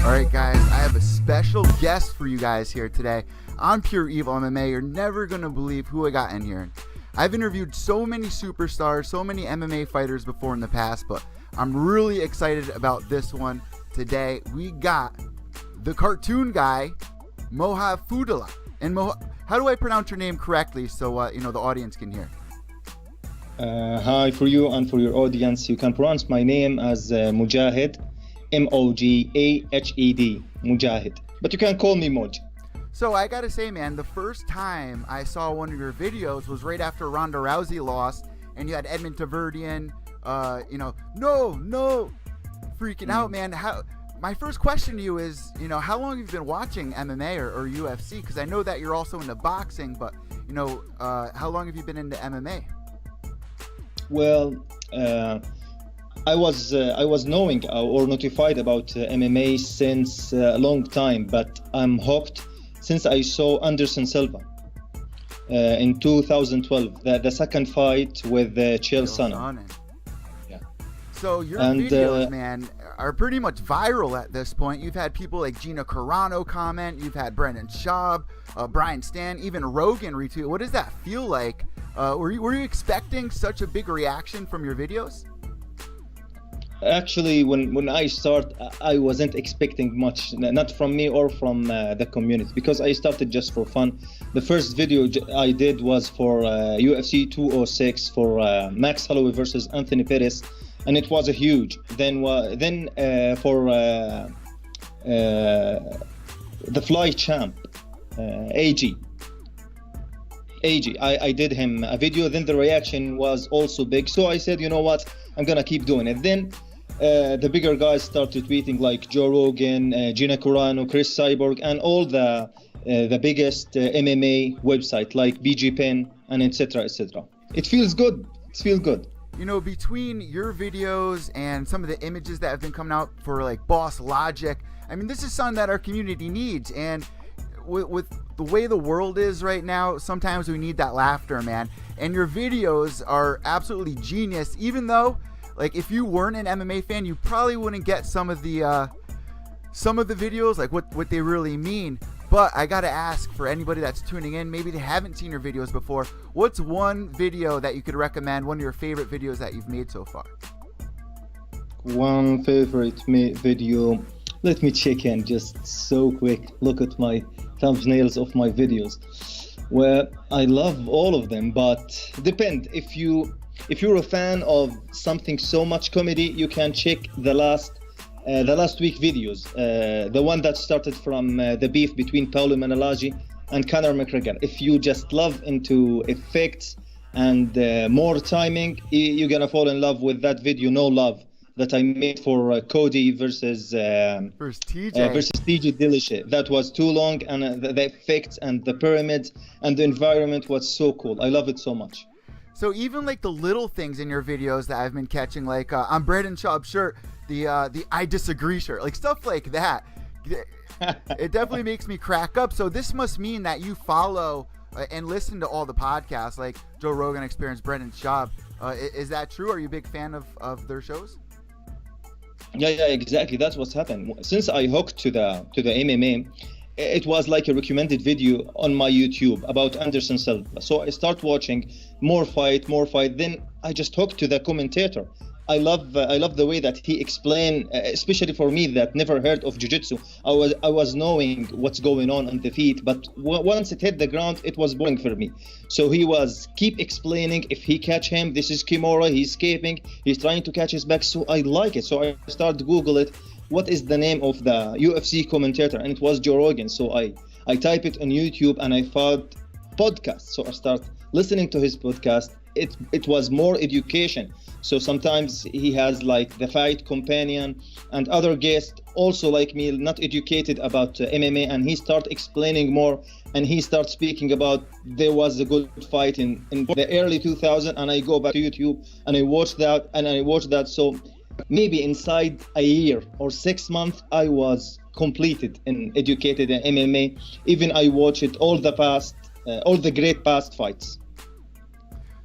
Alright guys, I have a special guest for you guys here today on Pure Evil MMA. You're never going to believe who I got in here. I've interviewed so many superstars, so many MMA fighters before in the past, but I'm really excited about this one today. We got the cartoon guy, Mojahed Fudailat. And how do I pronounce your name correctly so the audience can hear? Hi, for you and for your audience, you can pronounce my name as Mojahed. Mojahed, Mojahed. But you can call me Moj. So I gotta say, man, the first time I saw one of your videos was right after Ronda Rousey lost, and you had Edmond Taverdian, no, freaking out, man. My first question to you is, how long have you been watching MMA or UFC? Because I know that you're also into boxing, but how long have you been into MMA? Well, I was knowing or notified about MMA since a long time, but I'm hooked since I saw Anderson Silva in 2012, the second fight with Chael Sonnen. Yeah. So your videos, man, are pretty much viral at this point. You've had people like Gina Carano comment. You've had Brendan Schaub, Brian Stan, even Rogan retweet. What does that feel like? Were you expecting such a big reaction from your videos? Actually, when I start, I wasn't expecting much, not from me or from the community, because I started just for fun. The first video I did was for UFC 206 for Max Holloway versus Anthony Pettis, and it was a huge. Then for the fly champ, AG, I did him a video. Then the reaction was also big, so I said, you know what, I'm gonna keep doing it. Then the bigger guys started tweeting, like Joe Rogan, Gina Carano, Chris Cyborg, and all the biggest MMA website like BG Pen and etc. etc. It feels good. It feels good. Between your videos and some of the images that have been coming out for like Boss Logic, I mean, this is something that our community needs. And with the way the world is right now, sometimes we need that laughter, man. And your videos are absolutely genius, even though, like, if you weren't an MMA fan, you probably wouldn't get some of the videos, like what they really mean. But I gotta ask, for anybody that's tuning in, maybe they haven't seen your videos before, what's one video that you could recommend, one of your favorite videos that you've made so far? One favorite video, let me check in just so quick. Look at my thumbnails of my videos. Well, I love all of them, but depend. If you're a fan of something so much comedy, you can check the last week videos. The one that started from the beef between Paulo Menelaji and Conor McGregor. If you just love into effects and more timing, you're gonna fall in love with that video, No Love, that I made for Cody versus TJ Dillashaw. That was too long, and the effects and the pyramids and the environment was so cool. I love it so much. So even like the little things in your videos that I've been catching, like on Brendan Schaub's shirt, the I disagree shirt, like stuff like that, it definitely makes me crack up. So this must mean that you follow and listen to all the podcasts, like Joe Rogan Experience, Brendan Schaub. Is that true? Are you a big fan of their shows? Yeah, exactly. That's what's happened. Since I hooked to the MMA, it was like a recommended video on my YouTube about Anderson Silva. So I start watching more fight. Then I just hooked to the commentator. I love the way that he explained, especially for me that never heard of jiu-jitsu. I was knowing what's going on the feet, but once it hit the ground, it was boring for me. So he was keep explaining, if he catch him, this is Kimura, he's escaping, he's trying to catch his back. So I like it. So I started Google it. What is the name of the UFC commentator? And it was Joe Rogan. So I type it on YouTube and I found podcast. So I start listening to his podcast. It was more education. So sometimes he has like the fight companion and other guests also like me, not educated about MMA, and he start explaining more, and he starts speaking about there was a good fight in the early 2000s, and I go back to YouTube and I watch that. So maybe inside a year or 6 months, I was completed and educated in MMA. Even I watch it all the past all the great past fights.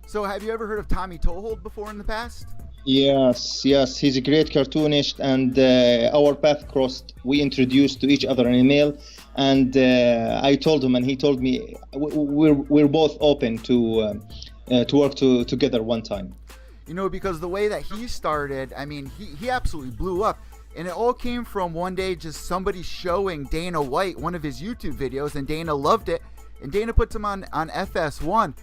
So have you ever heard of Tommy Toehold before in the past? Yes, he's a great cartoonist, and our path crossed. We introduced to each other in email, and I told him, and he told me we're both open to work together one time. You know, because the way that he started, I mean, he absolutely blew up. And it all came from one day just somebody showing Dana White one of his YouTube videos, and Dana loved it, and Dana puts him on FS1.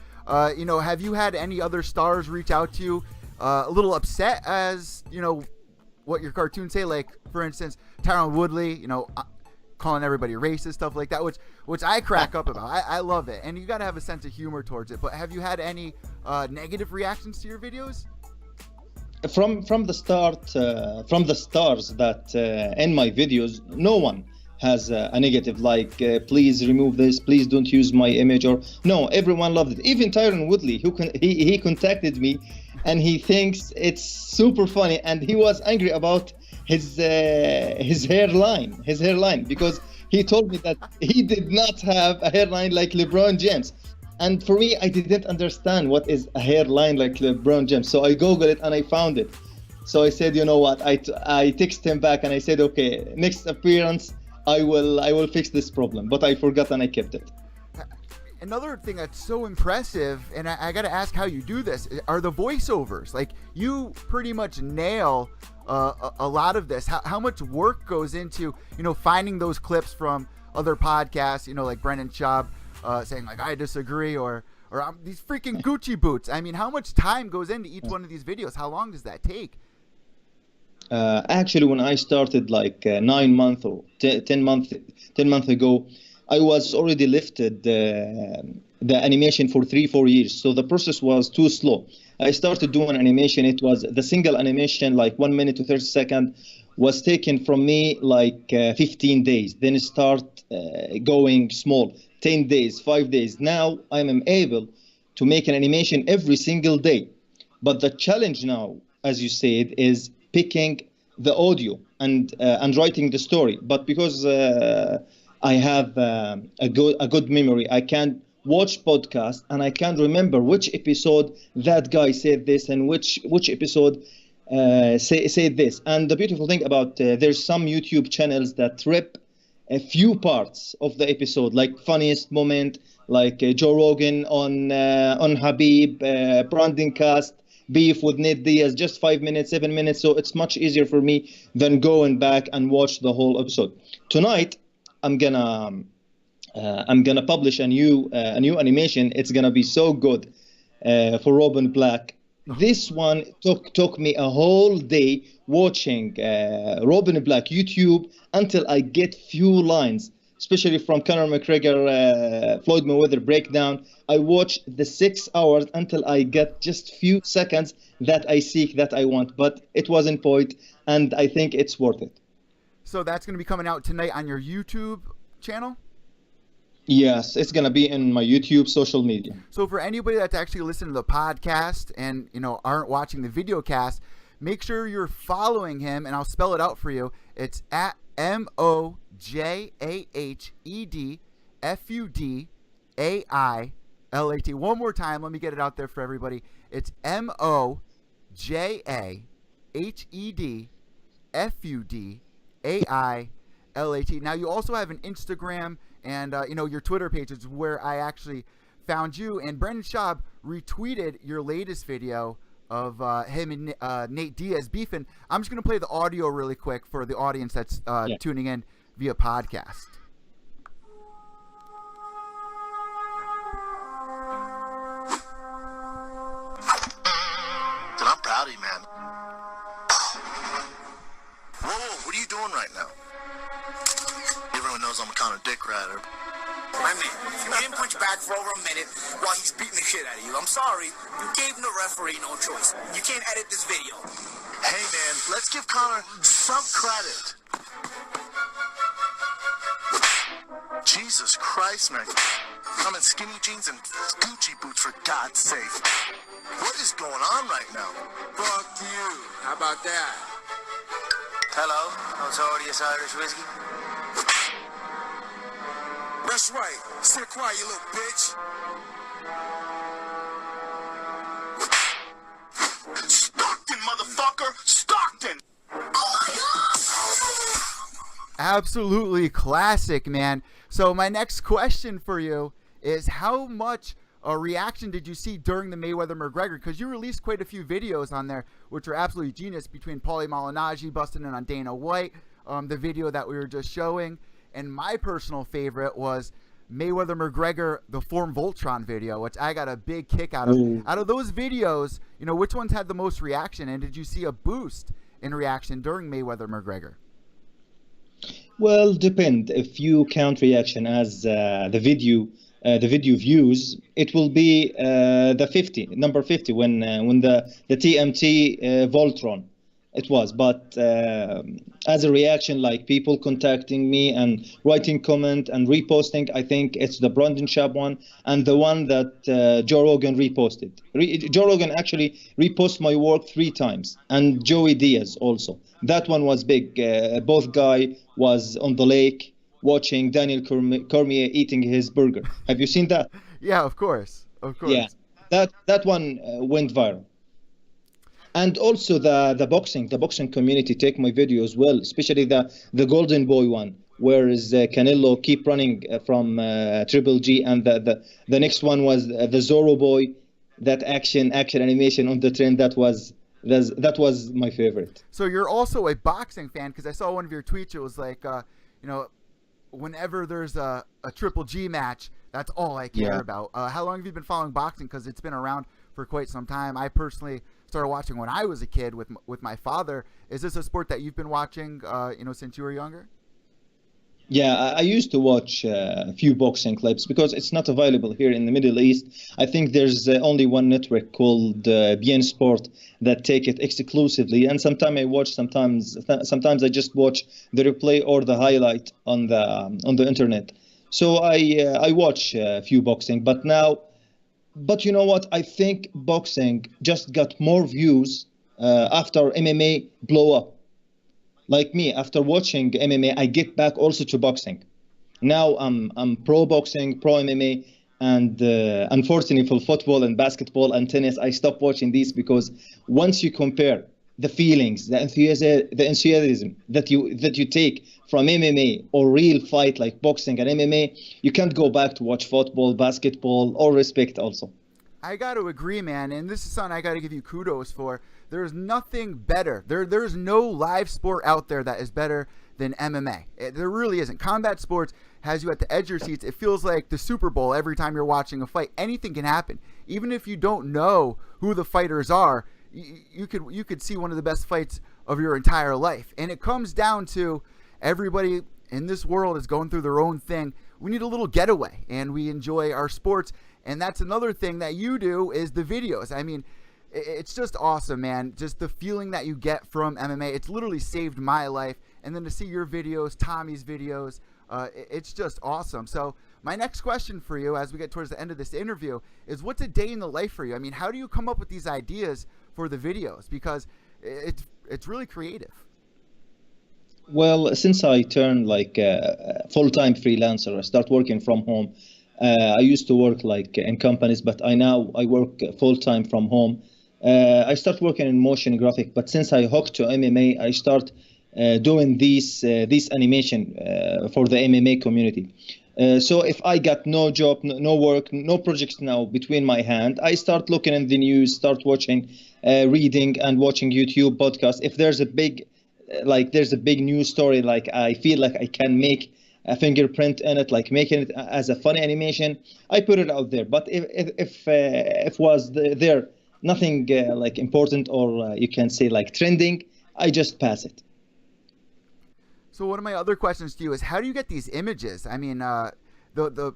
You know, have you had any other stars reach out to you a little upset as, you know, what your cartoons say? Like, for instance, Tyron Woodley, you know, calling everybody racist, stuff like that, which I crack up about. I love it. And you got to have a sense of humor towards it. But have you had any negative reactions to your videos? From the start, from the stars that in my videos, no one has a negative, like please remove this, please don't use my image, or no, everyone loved it. Even Tyron Woodley, he contacted me, and he thinks it's super funny, and he was angry about his hairline, because he told me that he did not have a hairline like LeBron James. And for me, I didn't understand what is a hairline like LeBron James. So I Googled it and I found it. So I said, you know what? I texted him back and I said, okay, next appearance, I will fix this problem. But I forgot and I kept it. Another thing that's so impressive, and I got to ask how you do this, are the voiceovers. Like, you pretty much nail a lot of this. How much work goes into, you know, finding those clips from other podcasts, you know, like Brendan Schaub, saying like, I disagree, or these freaking Gucci boots. I mean, how much time goes into each one of these videos? How long does that take? Actually, when I started like 9 months or 10 months ago, I was already lifted the animation for 3-4 years. So the process was too slow. I started doing animation. It was the single animation, like 1 minute to 30 seconds, was taken from me like 15 days. Then it start going small, 10 days, 5 days. Now I am able to make an animation every single day. But the challenge now, as you said, is picking the audio and writing the story. But because I have a good memory, I can watch podcast and I can remember which episode that guy said this and which episode said this. And the beautiful thing about there's some YouTube channels that rip a few parts of the episode, like funniest moment, like Joe Rogan on Habib, Brandon Cast, beef with Nate Diaz, just 5 minutes, 7 minutes. So it's much easier for me than going back and watch the whole episode. Tonight, I'm gonna publish a new animation. It's gonna be so good for Robin Black. This one took me a whole day watching Robin Black YouTube until I get few lines, especially from Conor McGregor, Floyd Mayweather breakdown. I watched the 6 hours until I get just few seconds that I seek, that I want. But it was in point, and I think it's worth it. So that's going to be coming out tonight on your YouTube channel? Yes, it's going to be in my YouTube social media. So for anybody that's actually listening to the podcast and, you know, aren't watching the video cast, make sure you're following him, and I'll spell it out for you. It's at MOJAHEDFUDAILAT. One more time, let me get it out there for everybody. It's MOJAHEDFUDAILAT. Now, you also have an Instagram and you know, your Twitter page is where I actually found you. And Brendan Schaub retweeted your latest video of him and Nate Diaz beefing. I'm just going to play the audio really quick for the audience that's tuning in via podcast. Dude, I'm proud of you, man. Whoa, what are you doing right now? Everyone knows I'm a kind of dick rider. My man, you didn't punch back for over a minute while he's beating the shit out of you. I'm sorry. You gave the referee no choice. You can't edit this video. Hey, man, let's give Connor some credit. Jesus Christ, man. I'm in skinny jeans and Gucci boots, for God's sake. What is going on right now? Fuck you. How about that? Hello, Notorious Irish Whiskey. Best That's right. Sit quiet, you little bitch. Stockton, motherfucker! Stockton! Absolutely classic, man. So my next question for you is, how much reaction did you see during the Mayweather McGregor? Because you released quite a few videos on there, which are absolutely genius, between Paulie Malignaggi busting in on Dana White, the video that we were just showing, and my personal favorite was Mayweather McGregor, the Form Voltron video, which I got a big kick out of. Out of those videos, you know, which ones had the most reaction, and did you see a boost in reaction during Mayweather McGregor? Well, depend. If you count reaction as the video views, it will be number 50 when the TMT Voltron it was. But as a reaction, like people contacting me and writing comment and reposting, I think it's the Brandon Schaub one and the one that Joe Rogan reposted. Joe Rogan actually reposted my work 3 times, and Joey Diaz also. That one was big. Both guy was on the lake watching Daniel Cormier eating his burger. Have you seen that? Yeah, of course. Of course. Yeah, that one went viral. And also the boxing community take my video as well, especially the Golden Boy one, where is Canelo keep running from Triple G, and the next one was the Zorro Boy, that action animation on the trend. That was my favorite. So you're also a boxing fan, because I saw one of your tweets. It was like, whenever there's a Triple G match, that's all I care about. How long have you been following boxing? Because it's been around for quite some time. I personally started watching when I was a kid with my father. Is this a sport that you've been watching, since you were younger? Yeah, I used to watch a few boxing clips because it's not available here in the Middle East. I think there's only one network called BN Sport that take it exclusively. And sometimes I watch, sometimes I just watch the replay or the highlight on the internet. So I watch a few boxing, but you know what? I think boxing just got more views after MMA blow up. Like me, after watching MMA, I get back also to boxing. Now I'm pro boxing, pro MMA, and unfortunately for football and basketball and tennis, I stopped watching these, because once you compare the feelings, the enthusiasm that you take from MMA or real fight like boxing and MMA, you can't go back to watch football, basketball, or respect also. I got to agree, man, and this is something I got to give you kudos for. There's nothing better. There's no live sport out there that is better than MMA. There really isn't. Combat sports has you at the edge of your seats. It feels like the Super Bowl every time you're watching a fight. Anything can happen. Even if you don't know who the fighters are, you could see one of the best fights of your entire life. And it comes down to everybody in this world is going through their own thing. We need a little getaway, and we enjoy our sports. And that's another thing that you do, is the videos. I mean, it's just awesome, man. Just the feeling that you get from MMA. It's literally saved my life. And then to see your videos, Tommy's videos, it's just awesome. So my next question for you, as we get towards the end of this interview, is what's a day in the life for you? I mean, how do you come up with these ideas for the videos? Because it's really creative. Well, since I turned like a full-time freelancer, I start working from home. I used to work like in companies, but I work full-time from home. I start working in motion graphic, but since I hooked to MMA, I start doing this animation for the MMA community. So if I got no job, no work, no projects now between my hand, I start looking in the news, start watching, reading and watching YouTube podcasts. If there's a big news story, like I feel like I can make a fingerprint in it, like making it as a funny animation, I put it out there. But if was there nothing like important, or you can say like trending, I just pass it. So one of my other questions to you is, how do you get these images? I mean, the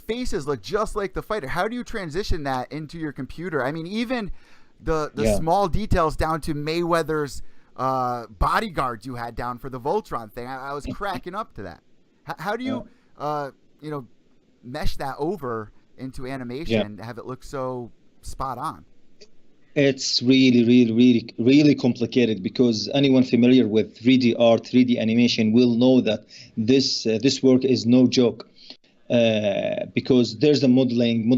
faces look just like the fighter. How do you transition that into your computer? I mean, even the small details down to Mayweather's bodyguards you had down for the Voltron thing. I was cracking up to that. How do you, mesh that over into animation to have it look so spot on? It's really complicated, because anyone familiar with 3D art, 3D animation will know that this work is no joke. because there's a modeling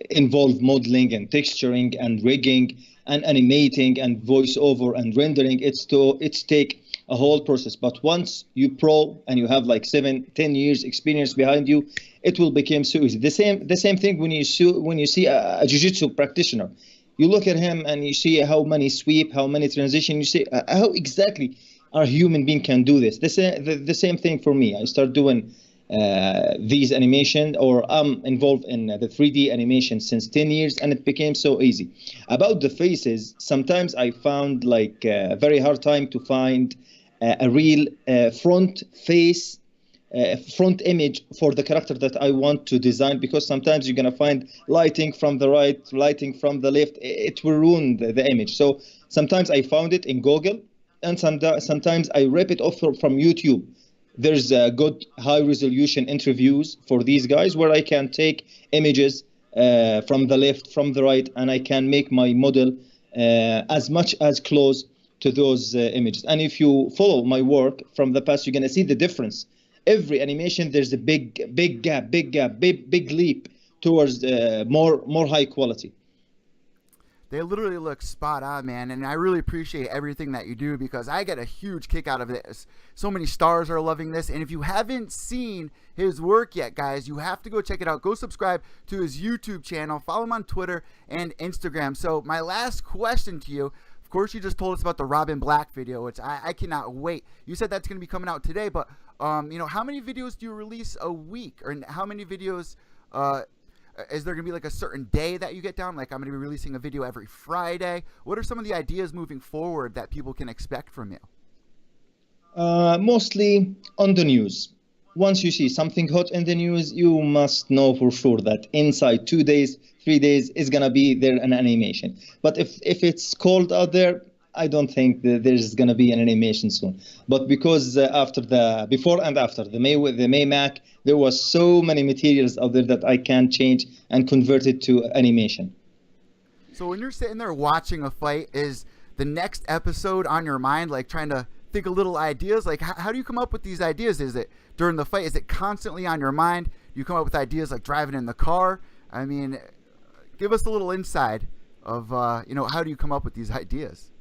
involve modeling and texturing and rigging and animating and voiceover and rendering. It's take a whole process. But once you pro and you have like 7-10 years experience behind you, it will become so easy. The same thing when you see a jiu-jitsu practitioner. You look at him and you see how many sweep, how many transition. You see how exactly our human being can do this. The same thing for me. I start doing these animation, or I'm involved in the 3D animation since 10 years, and it became so easy. About the faces, sometimes I found like a very hard time to find a real front face, front image for the character that I want to design, because sometimes you're gonna find lighting from the right, lighting from the left. It will ruin the image. So sometimes I found it in Google, and sometimes I rip it off from YouTube. There's good high-resolution interviews for these guys where I can take images from the left, from the right, and I can make my model as much as close to those images. And if you follow my work from the past, you're going to see the difference. Every animation, there's a big gap, big leap towards more high quality. They literally look spot on, man, and I really appreciate everything that you do, because I get a huge kick out of this. So many stars are loving this, and if you haven't seen his work yet, guys, you have to go check it out. Go subscribe to his YouTube channel, follow him on Twitter and Instagram. So my last question to you, of course, you just told us about the Robin Black video, which I cannot wait. You said that's going to be coming out today, but you know, how many videos do you release a week, or how many videos is there going to be like a certain day that you get down? Like, I'm going to be releasing a video every Friday. What are some of the ideas moving forward that people can expect from you? Mostly on the news. Once you see something hot in the news, you must know for sure that inside 2 days, 3 days is going to be there an animation. But if it's cold out there, I don't think that there's going to be an animation soon. But because before and after the May Mac, there was so many materials out there that I can change and convert it to animation. So when you're sitting there watching a fight, is the next episode on your mind, like trying to think of little ideas? Like, how do you come up with these ideas? Is it during the fight? Is it constantly on your mind? You come up with ideas like driving in the car? I mean, give us a little inside of, you know, how do you come up with these ideas?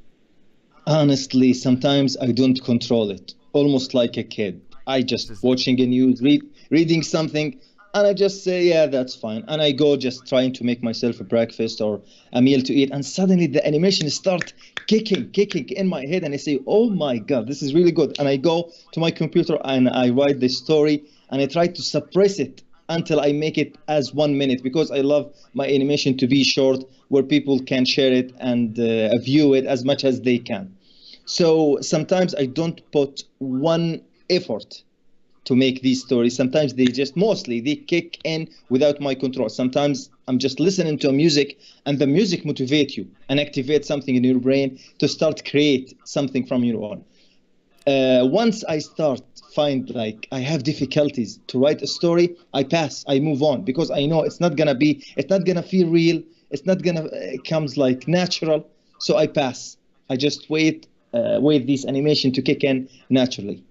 Honestly, sometimes I don't control it, almost like a kid. I just watching a news, reading something, and I just say, yeah, that's fine. And I go just trying to make myself a breakfast or a meal to eat, and suddenly the animation start kicking in my head, and I say, oh my God, this is really good. And I go to my computer and I write the story, and I try to suppress it until I make it as 1 minute, because I love my animation to be short, where people can share it and view it as much as they can. So sometimes I don't put one effort to make these stories. Sometimes they kick in without my control. Sometimes I'm just listening to music, and the music motivates you and activate something in your brain to start create something from your own. Once I start find like I have difficulties to write a story, I pass, I move on, because I know it's not gonna feel real, it's not gonna comes like natural. So I pass. I just wait this animation to kick in naturally.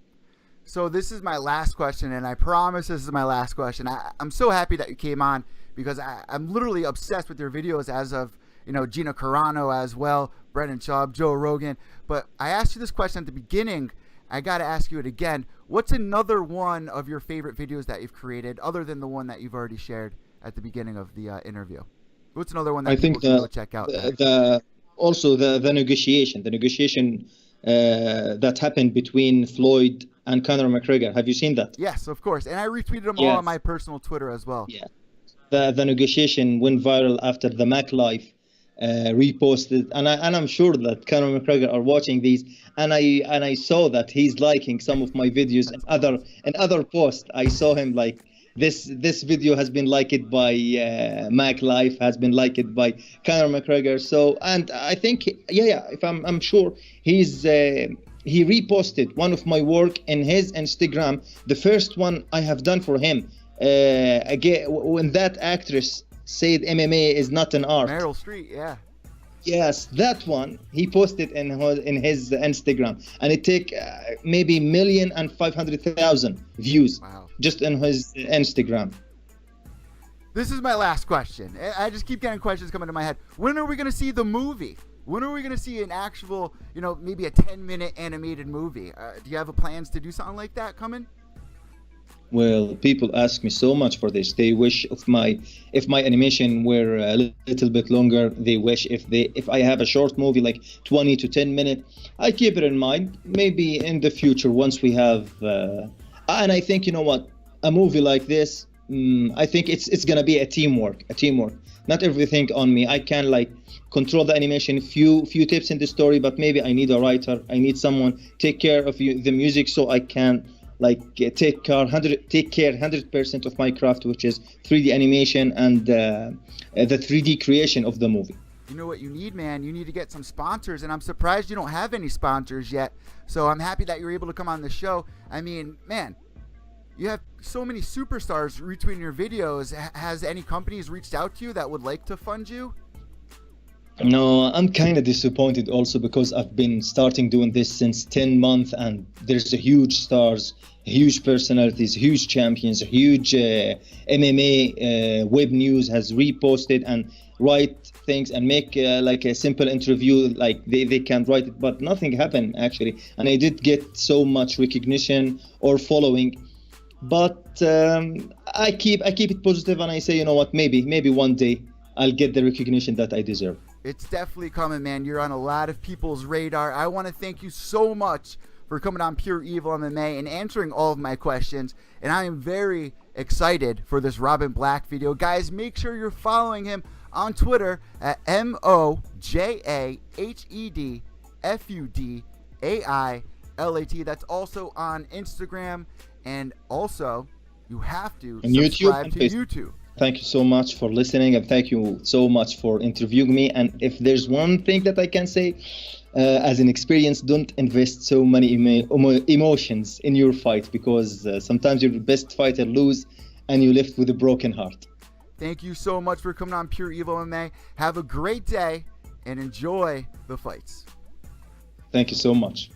So this is my last question, and I promise this is my last question. I'm so happy that you came on, because I'm literally obsessed with your videos, as of, you know, Gina Carano as well, Brendan Schaub, Joe Rogan. But I asked you this question at the beginning. I got to ask you it again. What's another one of your favorite videos that you've created, other than the one that you've already shared at the beginning of the interview? What's another one that people can go check out? Also the negotiation that happened between Floyd and Conor McGregor. Have you seen that? Yes, of course. And I retweeted them all on my personal Twitter as well. Yeah. The negotiation went viral after the Mac Life reposted, and I'm sure that Conor McGregor are watching these, and I saw that he's liking some of my videos and other posts. I saw him like this video has been liked by Mac Life, has been liked by Conor McGregor. So, and I think if I'm sure he reposted one of my work in his Instagram, the first one I have done for him. Again, when that actress said MMA is not an art. Meryl Streep, yeah. Yes, that one he posted in his Instagram, and it take maybe 1,500,000 views. Wow. just in his Instagram. This is my last question. I just keep getting questions coming to my head. When are we going to see the movie? When are we going to see an actual, maybe a 10-minute animated movie? Do you have plans to do something like that coming? Well, people ask me so much for this. They wish if my animation were a little bit longer. They wish if I have a short movie like 20 to 10 minutes. I keep it in mind. Maybe in the future, once we have, and I think a movie like this. I think it's gonna be a teamwork. Not everything on me. I can control the animation, few tips in the story, but maybe I need a writer. I need someone take care of the music, so I can take care 100% of my craft, which is 3D animation and the 3D creation of the movie. You know what you need, man? You need to get some sponsors, and I'm surprised you don't have any sponsors yet. So I'm happy that you're able to come on the show. I mean, man, you have so many superstars retweeting your videos. Has any companies reached out to you that would like to fund you? No, I'm kind of disappointed also because I've been starting doing this since 10 months, and there's a huge stars, huge personalities, huge champions, huge MMA web news has reposted and write things and make a simple interview, they can write it, but nothing happened actually. And I did get so much recognition or following. But I keep it positive, and I say, maybe one day I'll get the recognition that I deserve. It's definitely coming, man. You're on a lot of people's radar. I want to thank you so much for coming on Pure Evil MMA and answering all of my questions. And I am very excited for this Robin Black video. Guys, make sure you're following him on Twitter at MOJAHEDFUDAILAT. That's also on Instagram. And also, you have to subscribe to YouTube. Thank you so much for listening, and thank you so much for interviewing me. And if there's one thing that I can say, as an experience, don't invest so many emotions in your fight, because sometimes your best fighter lose and you left with a broken heart. Thank you so much for coming on Pure Evil MMA. Have a great day and enjoy the fights. Thank you so much.